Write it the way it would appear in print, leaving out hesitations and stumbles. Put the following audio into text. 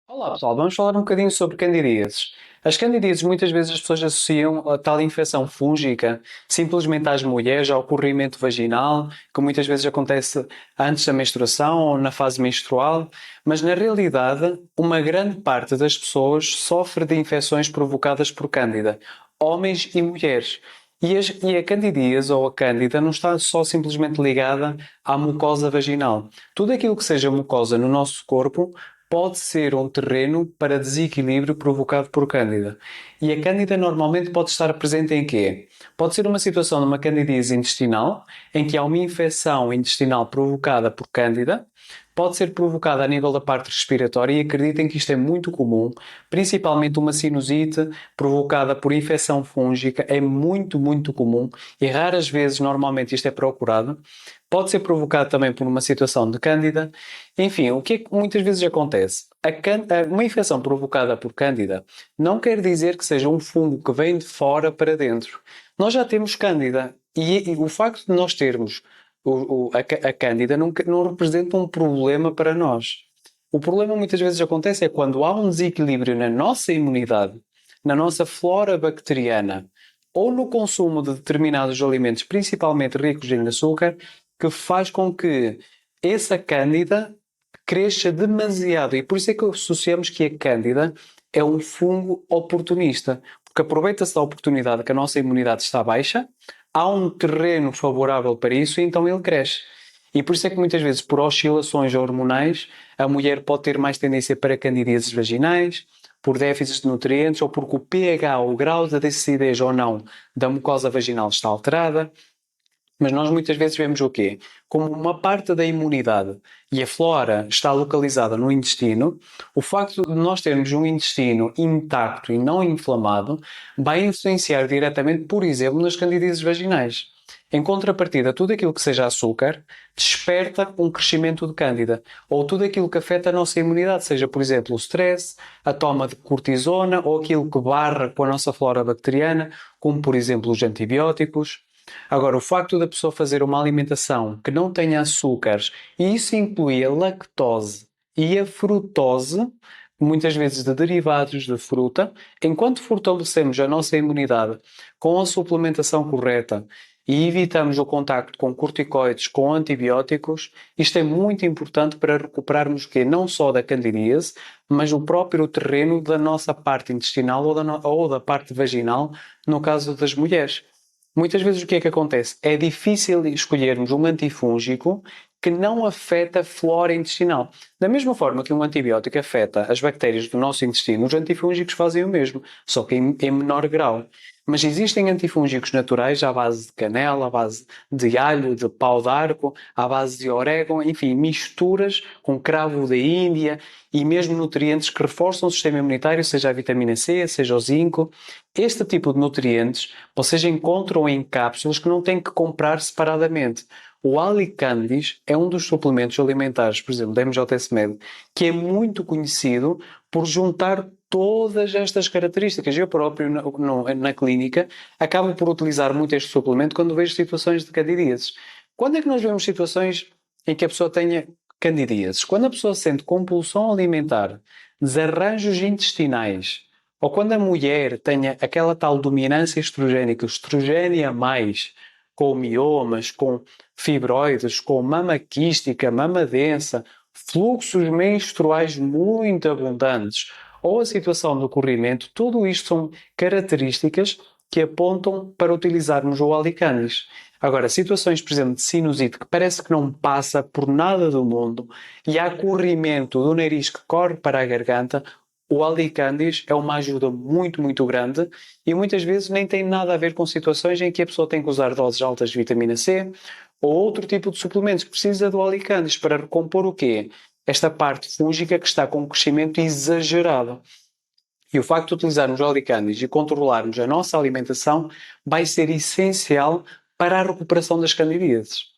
Olá pessoal, vamos falar um bocadinho sobre candidíases. As candidíases muitas vezes as pessoas associam a tal infecção fúngica simplesmente às mulheres, ao corrimento vaginal, que muitas vezes acontece antes da menstruação ou na fase menstrual, mas na realidade uma grande parte das pessoas sofre de infecções provocadas por cândida, homens e mulheres. E a candidíase ou a cândida não está só simplesmente ligada à mucosa vaginal. Tudo aquilo que seja mucosa no nosso corpo pode ser um terreno para desequilíbrio provocado por cândida. E a cândida normalmente pode estar presente em quê? Pode ser uma situação de uma candidíase intestinal, em que há uma infecção intestinal provocada por cândida, pode ser provocada a nível da parte respiratória e acreditem que isto é muito comum, principalmente uma sinusite provocada por infecção fúngica é muito comum e raras vezes normalmente isto é procurado. Pode ser provocado também por uma situação de cândida. Enfim, o que é que muitas vezes acontece? Uma infecção provocada por cândida não quer dizer que seja um fungo que vem de fora para dentro. Nós já temos cândida e o facto de nós termos a cândida não representa um problema para nós. O problema muitas vezes acontece é quando há um desequilíbrio na nossa imunidade, na nossa flora bacteriana ou no consumo de determinados alimentos, principalmente ricos em açúcar, que faz com que essa cândida cresça demasiado. E por isso é que associamos que a cândida é um fungo oportunista, porque aproveita-se da oportunidade que a nossa imunidade está baixa, há um terreno favorável para isso e então ele cresce. E por isso é que muitas vezes, por oscilações hormonais, a mulher pode ter mais tendência para candidíases vaginais, por déficits de nutrientes ou porque o pH, o grau de acidez ou não da mucosa vaginal está alterada. Mas nós muitas vezes vemos o quê? Como uma parte da imunidade e a flora está localizada no intestino, o facto de nós termos um intestino intacto e não inflamado vai influenciar diretamente, por exemplo, nas candidíases vaginais. Em contrapartida, tudo aquilo que seja açúcar desperta um crescimento de cândida, ou tudo aquilo que afeta a nossa imunidade, seja, por exemplo, o stress, a toma de cortisona ou aquilo que barra com a nossa flora bacteriana, como, por exemplo, os antibióticos. Agora, o facto da pessoa fazer uma alimentação que não tenha açúcares, e isso inclui a lactose e a frutose, muitas vezes de derivados de fruta, enquanto fortalecemos a nossa imunidade com a suplementação correta e evitamos o contacto com corticoides, com antibióticos, isto é muito importante para recuperarmos que não só da candidíase, mas o próprio terreno da nossa parte intestinal ou da parte vaginal, no caso das mulheres. Muitas vezes o que é que acontece? É difícil escolhermos um antifúngico que não afeta a flora intestinal. Da mesma forma que um antibiótico afeta as bactérias do nosso intestino, os antifúngicos fazem o mesmo, só que em menor grau. Mas existem antifúngicos naturais à base de canela, à base de alho, de pau d'arco, à base de orégano, enfim, misturas com cravo da Índia e mesmo nutrientes que reforçam o sistema imunitário, seja a vitamina C, seja o zinco. Este tipo de nutrientes vocês encontram em cápsulas que não têm que comprar separadamente. O Alicandis é um dos suplementos alimentares, por exemplo, da MJS Med, que é muito conhecido por juntar todas estas características. Eu próprio, na clínica, acabo por utilizar muito este suplemento quando vejo situações de candidíases. Quando é que nós vemos situações em que a pessoa tenha candidíases? Quando a pessoa sente compulsão alimentar, desarranjos intestinais, ou quando a mulher tenha aquela tal dominância estrogénica, estrogénia mais, com miomas, com fibroides, com mama quística, mama densa, fluxos menstruais muito abundantes, ou a situação do corrimento, tudo isto são características que apontam para utilizarmos o Alicandis. Agora, situações, por exemplo, de sinusite que parece que não passa por nada do mundo e há corrimento do nariz que corre para a garganta, o Alicandis é uma ajuda muito grande e muitas vezes nem tem nada a ver com situações em que a pessoa tem que usar doses altas de vitamina C ou outro tipo de suplementos que precisa do Alicandis para recompor o quê? Esta parte fúngica que está com um crescimento exagerado. E o facto de utilizarmos o Alicandis e controlarmos a nossa alimentação vai ser essencial para a recuperação das candidíases.